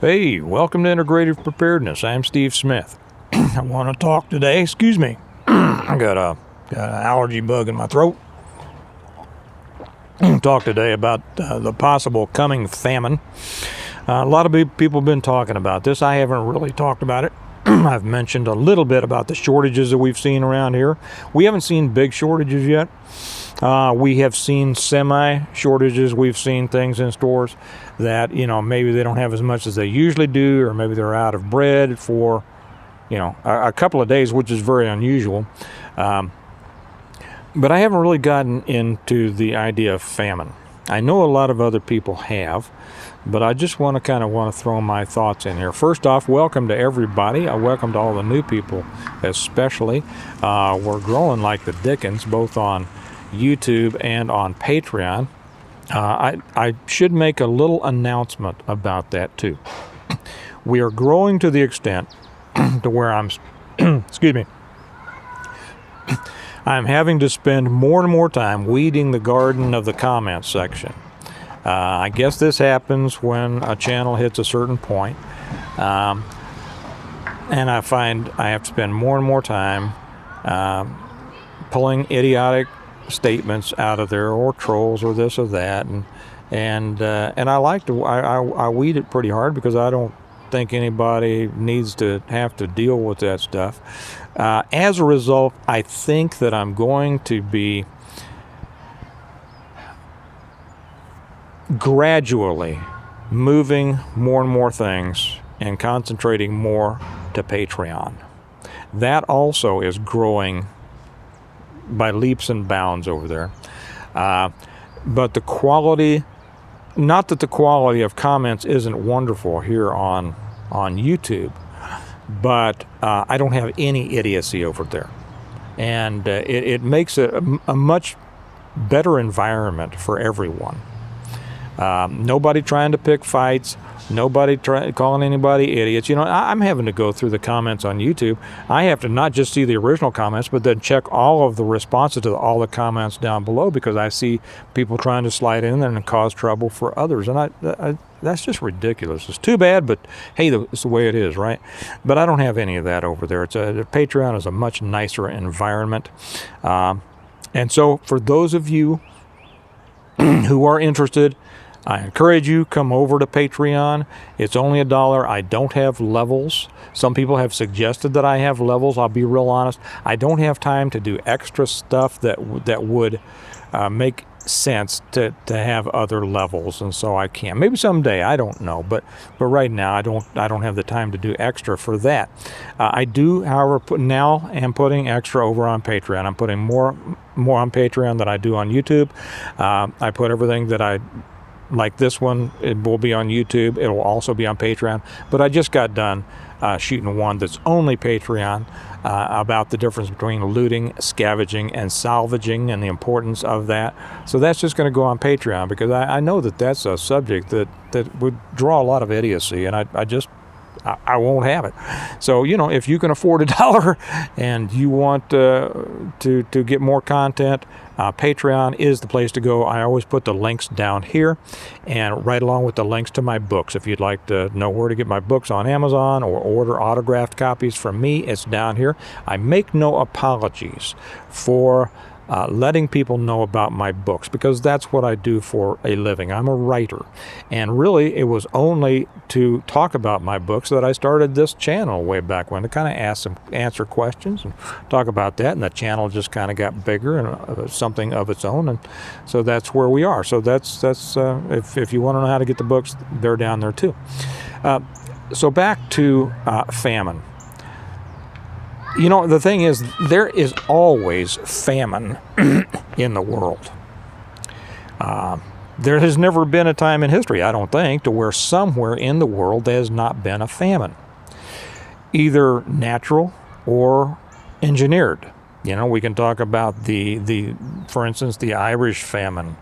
Hey, welcome to Integrative Preparedness. I'm Steve Smith. I want to talk today, I got an allergy bug in my throat. Talk today about the possible coming famine. A lot of people have been talking about this. I haven't really talked about it. I've mentioned a little bit about the shortages that we've seen around here. We haven't seen big shortages yet. We have seen semi-shortages. We've seen things in stores that, maybe they don't have as much as they usually do, or maybe they're out of bread for, a couple of days, which is very unusual. But I haven't really gotten into the idea of famine. I know a lot of other people have, but I just want to throw my thoughts in here. First off, welcome to everybody. Welcome to all the new people, especially. We're growing like the dickens, both on YouTube and on Patreon. I should make a little announcement about that too. We are growing to the extent to where I'm having to spend more and more time weeding the garden of the comments section. I guess this happens when a channel hits a certain point, and I find I have to spend more and more time pulling idiotic statements out of there, or trolls, or this or that, and I like to I weed it pretty hard because I don't think anybody needs to have to deal with that stuff. As a result, I think that I'm going to be gradually moving more and more things and concentrating more to Patreon. That also is growing by leaps and bounds over there. But the quality, not that the quality of comments isn't wonderful here on YouTube, but I don't have any idiocy over there. And it makes it a much better environment for everyone. Nobody trying to pick fights, nobody calling anybody idiots. I'm having to go through the comments on YouTube. I have to not just see the original comments, but then check all of the responses to all the comments down below, because I see people trying to slide in there and cause trouble for others. And I that's just ridiculous. It's too bad, but hey, it's the way it is, right? But I don't have any of that over there. Patreon is a much nicer environment. And so for those of you who are interested, I encourage you, come over to Patreon. It's only $1. I don't have levels. Some people have suggested that I have levels. I'll be real honest. I don't have time to do extra stuff that would make sense to have other levels, and so I can't. Maybe someday, I don't know. But right now, I don't have the time to do extra for that. I do, however, am putting extra over on Patreon. I'm putting more on Patreon than I do on YouTube. I put everything that I like. This one, it will be on YouTube. It will also be on Patreon. But I just got done shooting one that's only Patreon about the difference between looting, scavenging, and salvaging, and the importance of that. So that's just going to go on Patreon, because I know that that's a subject that would draw a lot of idiocy, and I won't have it. So, if you can afford $1 and you want to get more content, Patreon is the place to go. I always put the links down here, and right along with the links to my books. If you'd like to know where to get my books on Amazon or order autographed copies from me, it's down here. I make no apologies for letting people know about my books, because that's what I do for a living. I'm a writer, and really it was only to talk about my books that I started this channel way back when, to kind of answer questions and talk about that, and the channel just kind of got bigger and something of its own, and so that's where we are. So that's if you want to know how to get the books, they're down there too. So back to famine. The thing is, there is always famine in the world. There has never been a time in history, I don't think, to where somewhere in the world there has not been a famine, either natural or engineered. We can talk about for instance, the Irish famine.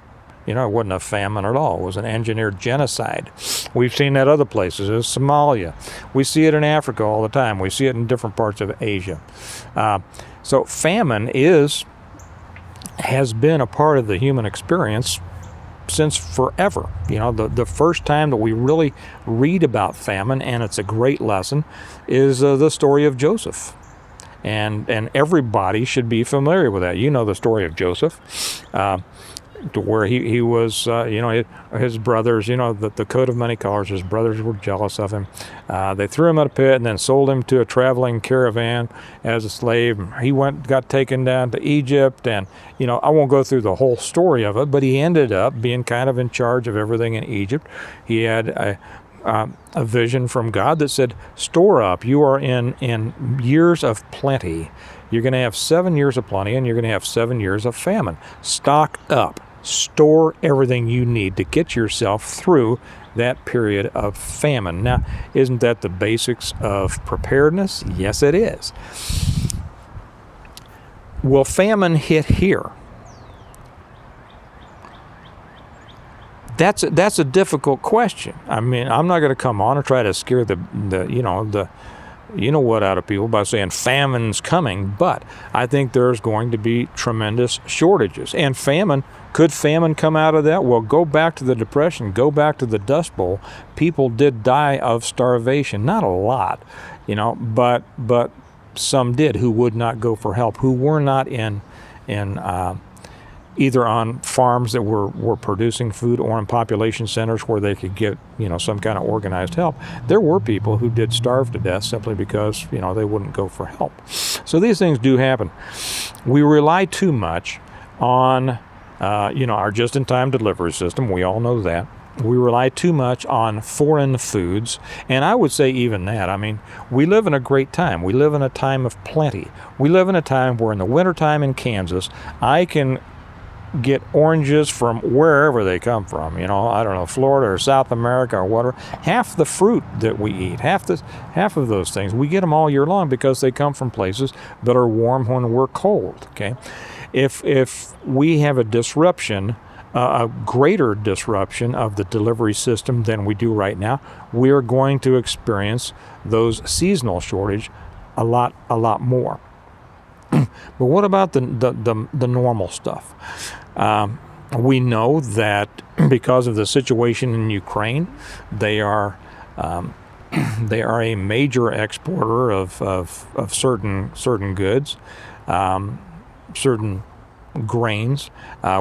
It wasn't a famine at all. It was an engineered genocide. We've seen that other places. There's Somalia. We see it in Africa all the time. We see it in different parts of Asia. So famine has been a part of the human experience since forever. You know, the first time that we really read about famine, and it's a great lesson, is the story of Joseph. And everybody should be familiar with that. You know the story of Joseph, to where he was, his brothers, the coat of many colors, his brothers were jealous of him. They threw him in a pit and then sold him to a traveling caravan as a slave. He got taken down to Egypt, and, I won't go through the whole story of it, but he ended up being kind of in charge of everything in Egypt. He had a vision from God that said, store up. You are in years of plenty. You're going to have 7 years of plenty, and you're going to have 7 years of famine. Stock up. Store everything you need to get yourself through that period of famine. Now, isn't that the basics of preparedness? Yes, it is. Will famine hit here? That's a difficult question. I mean, I'm not going to come on and try to scare the what out of people by saying famine's coming, but I think there's going to be tremendous shortages. And could famine come out of that? Well, go back to the Depression, go back to the Dust Bowl. People did die of starvation. Not a lot, but some did who would not go for help, who were not in either on farms that were producing food or in population centers where they could get, some kind of organized help. There were people who did starve to death simply because, they wouldn't go for help. So these things do happen. We rely too much on, our just-in-time delivery system. We all know that. We rely too much on foreign foods, and I would say even that. I mean, we live in a great time. We live in a time of plenty. We live in a time where in the wintertime in Kansas, I can get oranges from wherever they come from, I don't know, Florida or South America or whatever. Half the fruit that we eat, half of those things, we get them all year long because they come from places that are warm when we're cold, okay? If we have a disruption, a greater disruption of the delivery system than we do right now, we're going to experience those seasonal shortage a lot more. But what about the normal stuff? We know that because of the situation in Ukraine, they are a major exporter of certain goods, certain grains.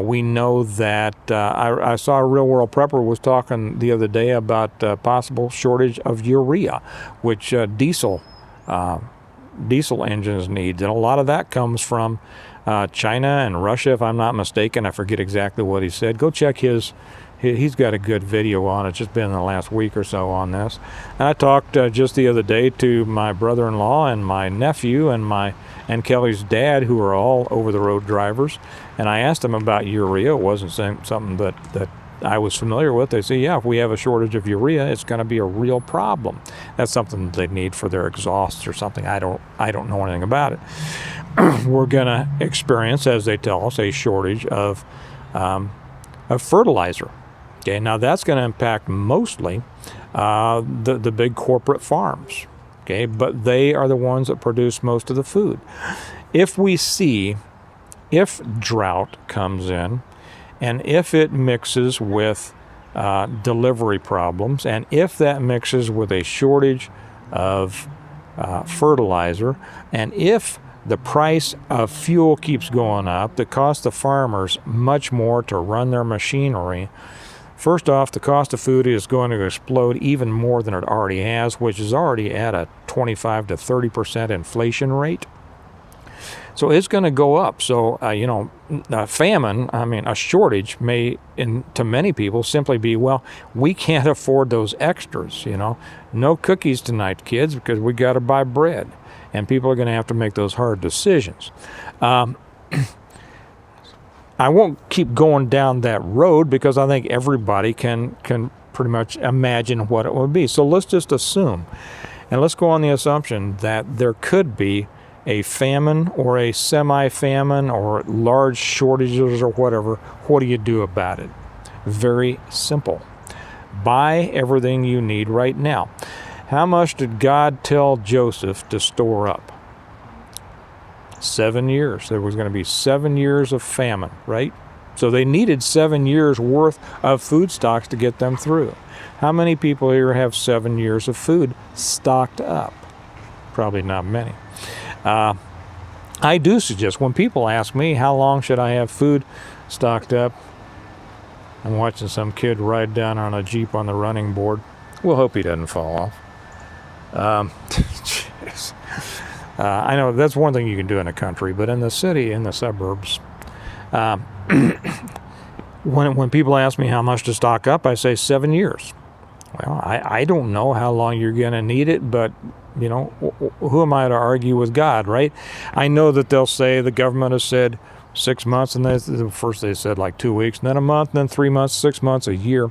We know that I saw a Real World Prepper was talking the other day about possible shortage of urea, which diesel engines need, and a lot of that comes from China and Russia, if I'm not mistaken. I forget exactly what he said. Go check he's got a good video on it. It's just been in the last week or so on this. And I talked just the other day to my brother-in-law and my nephew and Kelly's dad, who are all over-the-road drivers, and I asked them about urea. It wasn't something that I was familiar with. They say, yeah, if we have a shortage of urea, it's going to be a real problem. That's something they need for their exhausts or something. I don't know anything about it. We're going to experience, as they tell us, a shortage of fertilizer. Okay, now that's going to impact mostly the big corporate farms. Okay, but they are the ones that produce most of the food. If drought comes in, and if it mixes with delivery problems, and if that mixes with a shortage of fertilizer, and if the price of fuel keeps going up, that costs the farmers much more to run their machinery, first off, the cost of food is going to explode even more than it already has, which is already at a 25 to 30% inflation rate. So it's going to go up. So, famine, a shortage may, to many people, simply be, well, we can't afford those extras, No cookies tonight, kids, because we got to buy bread. And people are going to have to make those hard decisions. I won't keep going down that road because I think everybody can pretty much imagine what it would be. So let's just assume, and let's go on the assumption that there could be a famine or a semi-famine or large shortages or whatever. What do you do about it? Very simple. Buy everything you need right now. How much did God tell Joseph to store up? 7 years. There was going to be 7 years of famine, right? So they needed 7 years worth of food stocks to get them through. How many people here have 7 years of food stocked up? Probably not many. I do suggest, when people ask me how long should I have food stocked up, I'm watching some kid ride down on a Jeep on the running board. We'll hope he doesn't fall off. I know that's one thing you can do in the country, but in the city, in the suburbs, when people ask me how much to stock up, I say 7 years. Well, I don't know how long you're going to need it, but, you know, who am I to argue with God, right? I know that they'll say, the government has said 6 months, and first they said like 2 weeks, and then a month, and then 3 months, 6 months, a year.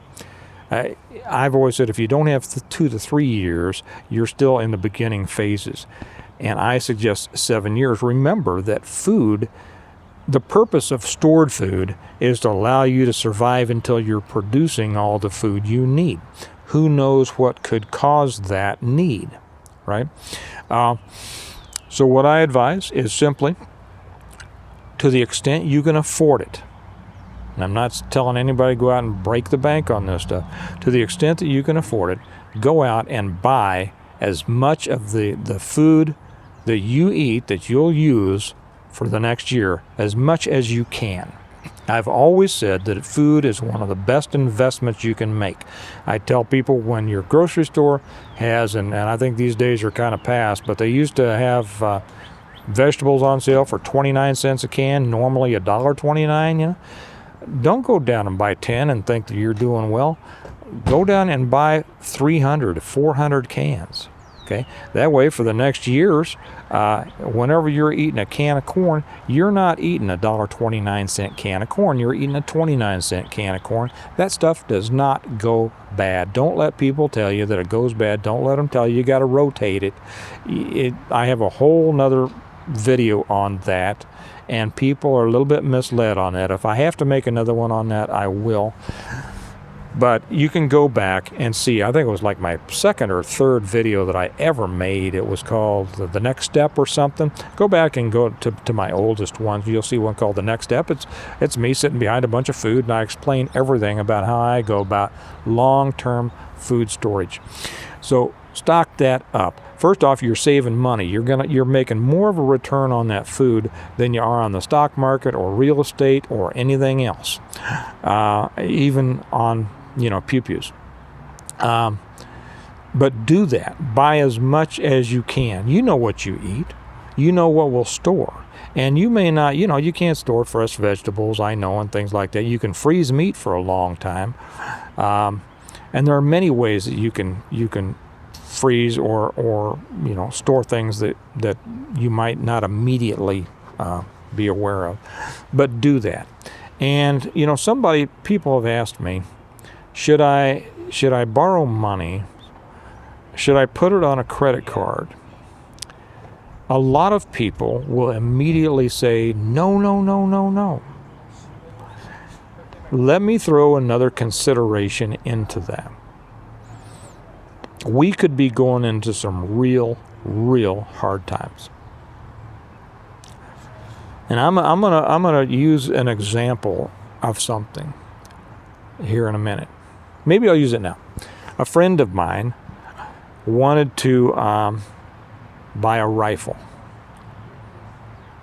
I've always said if you don't have 2 to 3 years, you're still in the beginning phases. And I suggest 7 years. Remember that food, the purpose of stored food is to allow you to survive until you're producing all the food you need. Who knows what could cause that need, right? So what I advise is simply, to the extent you can afford it, and I'm not telling anybody to go out and break the bank on this stuff, to the extent that you can afford it, go out and buy as much of the food that you eat, that you'll use for the next year, as much as you can. I've always said that food is one of the best investments you can make. I tell people, when your grocery store has, and I think these days are kind of past, but they used to have vegetables on sale for 29 cents a can, normally $1.29, you know. Don't go down and buy 10 and think that you're doing well. Go down and buy 300, 400 cans. Okay, that way for the next years, whenever you're eating a can of corn, you're not eating a $1.29 can of corn. You're eating a 29-cent can of corn. That stuff does not go bad. Don't let people tell you that it goes bad. Don't let them tell you got to rotate it. I have a whole nother video on that, and people are a little bit misled on that. If I have to make another one on that, I will. But you can go back and see, I think it was like my second or third video that I ever made. It was called The Next Step or something. Go back and go to my oldest ones. You'll see one called The Next Step. It's me sitting behind a bunch of food, and I explain everything about how I go about long-term food storage. So stock that up. First off, you're saving money. You're making more of a return on that food than you are on the stock market or real estate or anything else, even on pew-pews. But do that. Buy as much as you can. You know what you eat. You know what will store. And you may not, you can't store fresh vegetables, I know, and things like that. You can freeze meat for a long time. And there are many ways that you can freeze or store things that you might not immediately be aware of. But do that. And, people have asked me, should I borrow money? Should I put it on a credit card? A lot of people will immediately say, no. Let me throw another consideration into that. We could be going into some real hard times. And I'm gonna use an example of something here in a minute. Maybe I'll use it now. A friend of mine wanted to buy a rifle.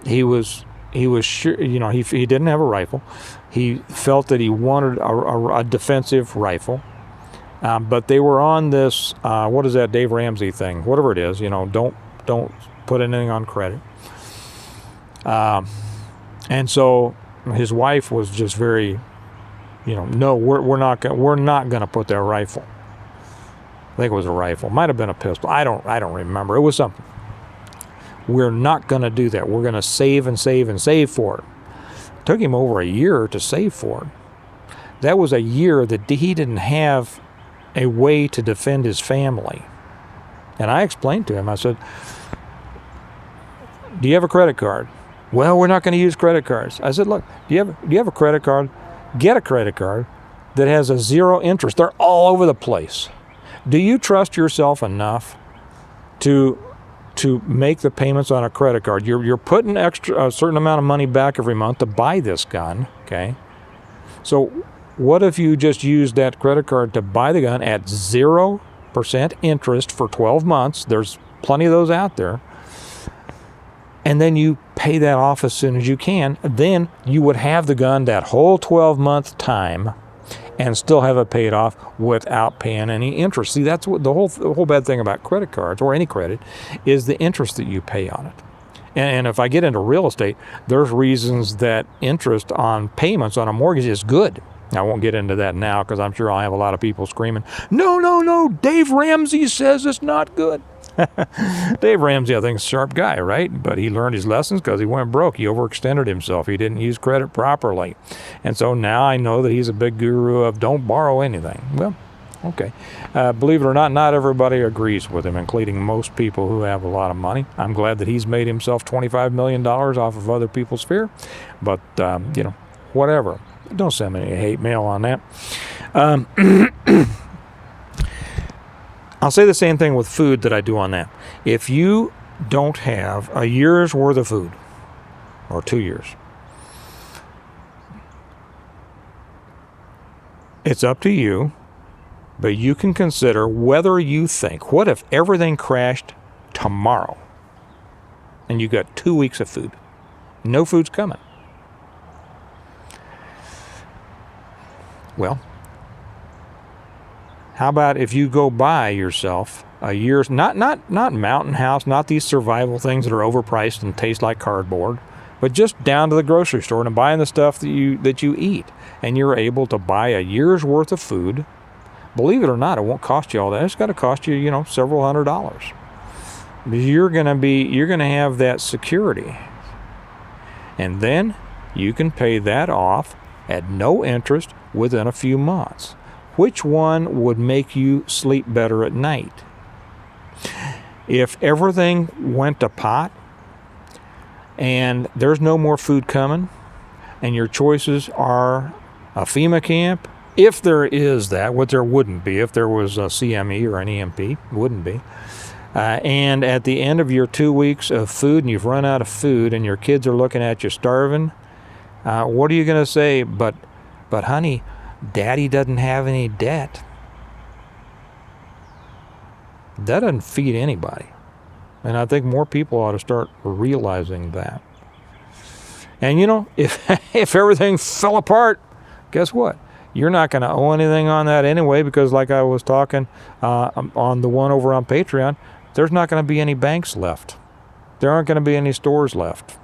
He was sure, he didn't have a rifle. He felt that he wanted a defensive rifle. But they were on this, what is that Dave Ramsey thing? Whatever it is, don't put anything on credit. And so his wife was just very, no, we're not going to put that rifle. I think it was a rifle. Might have been a pistol. I don't remember. It was something. We're not going to do that. We're going to save and save and save for it. It took him over a year to save for it. That was a year that he didn't have a way to defend his family. And I explained to him, I said, do you have a credit card? Well, we're not going to use credit cards. I said, look, do you have a credit card? Get a credit card that has a zero interest. They're all over the place. Do you trust yourself enough to make the payments on a credit card? You're putting a certain amount of money back every month to buy this gun, okay? So what if you just used that credit card to buy the gun at 0% interest for 12 months? There's plenty of those out there. And then you pay that off as soon as you can. Then you would have the gun that whole 12-month time and still have it paid off without paying any interest. See, that's what the whole bad thing about credit cards or any credit is the interest that you pay on it. And if I get into real estate, there's reasons that interest on payments on a mortgage is good. I won't get into that now because I'm sure I'll have a lot of people screaming, no, Dave Ramsey says it's not good. Dave Ramsey, I think, is a sharp guy, right? But he learned his lessons because he went broke. He overextended himself. He didn't use credit properly. And so now I know that he's a big guru of don't borrow anything. Well, okay. Believe it or not, not everybody agrees with him, including most people who have a lot of money. I'm glad that he's made himself $25 million off of other people's fear. But, whatever. Don't send me any hate mail on that. I'll say the same thing with food that I do on that. If you don't have a year's worth of food, or 2 years, it's up to you, but you can consider whether you think, what if everything crashed tomorrow and you got 2 weeks of food? No food's coming. Well, how about if you go buy yourself a year's, not Mountain House, not these survival things that are overpriced and taste like cardboard, but just down to the grocery store and buying the stuff that you eat, and you're able to buy a year's worth of food. Believe it or not, it won't cost you all that. It's got to cost you, several $100s. But you're going to have that security, and then you can pay that off at no interest within a few months. Which one would make you sleep better at night? If everything went to pot and there's no more food coming and your choices are a FEMA camp, if there is that, what there wouldn't be if there was a CME or an EMP, wouldn't be. And at the end of your 2 weeks of food and you've run out of food and your kids are looking at you starving, what are you going to say? But honey, Daddy doesn't have any debt. That doesn't feed anybody. And I think more people ought to start realizing that. And if everything fell apart, guess what? You're not going to owe anything on that anyway, because like I was talking on the one over on Patreon, there's not going to be any banks left. There aren't going to be any stores left.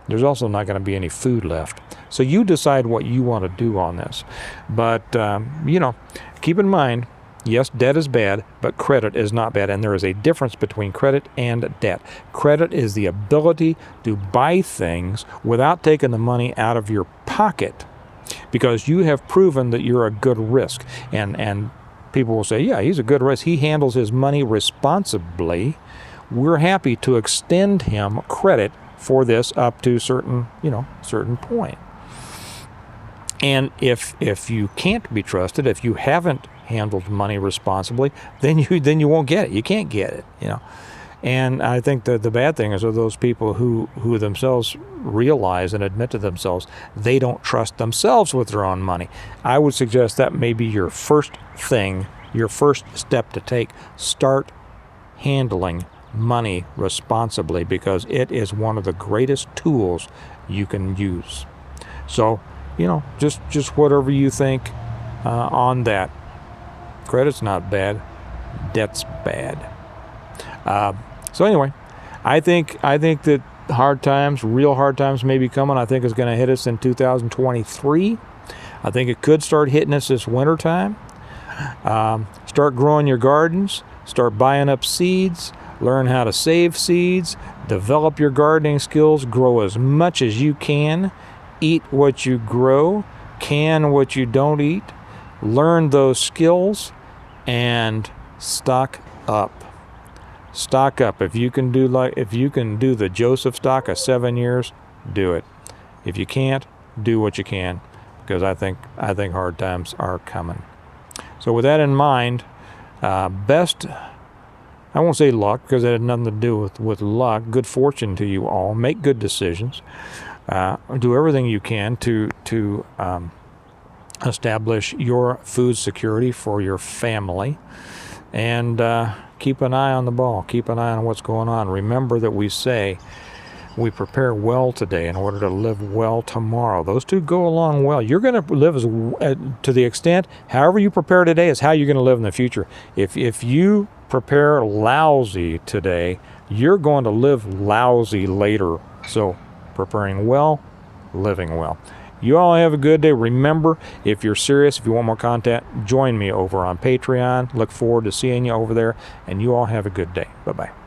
There's also not going to be any food left. So you decide what you want to do on this. But, keep in mind, yes, debt is bad, but credit is not bad. And there is a difference between credit and debt. Credit is the ability to buy things without taking the money out of your pocket, because you have proven that you're a good risk. And people will say, yeah, he's a good risk. He handles his money responsibly. We're happy to extend him credit for this up to certain point. And if you can't be trusted, if you haven't handled money responsibly, then you won't get it. You can't get it, And I think that the bad thing is those people who themselves realize and admit to themselves they don't trust themselves with their own money. I would suggest that may be your first thing, your first step to take. Start handling money responsibly, because it is one of the greatest tools you can use. So, just whatever you think on that. Credit's not bad. Debt's bad. So anyway, I think that real hard times may be coming. I think it's going to hit us in 2023. I think it could start hitting us this winter time. Start growing your gardens. Start buying up seeds. Learn how to save seeds. Develop your gardening skills. Grow as much as you can. Eat what you grow. Can what you don't eat. Learn those skills and stock up. Stock up. If you can do the Joseph stock of 7 years, do it. If you can't, do what you can, because I think hard times are coming. So with that in mind, best, I won't say luck, because it had nothing to do with luck. Good fortune to you all. Make good decisions. do everything you can to establish your food security for your family, and keep an eye on the ball. Keep an eye on what's going on. Remember that we say we prepare well today in order to live well tomorrow. Those two go along well. You're going to live to the extent, however you prepare today is how you're going to live in the future. If you prepare lousy today, you're going to live lousy later. So preparing well, living well. You all have a good day. Remember, if you're serious, if you want more content, join me over on Patreon. Look forward to seeing you over there, and you all have a good day. Bye-bye.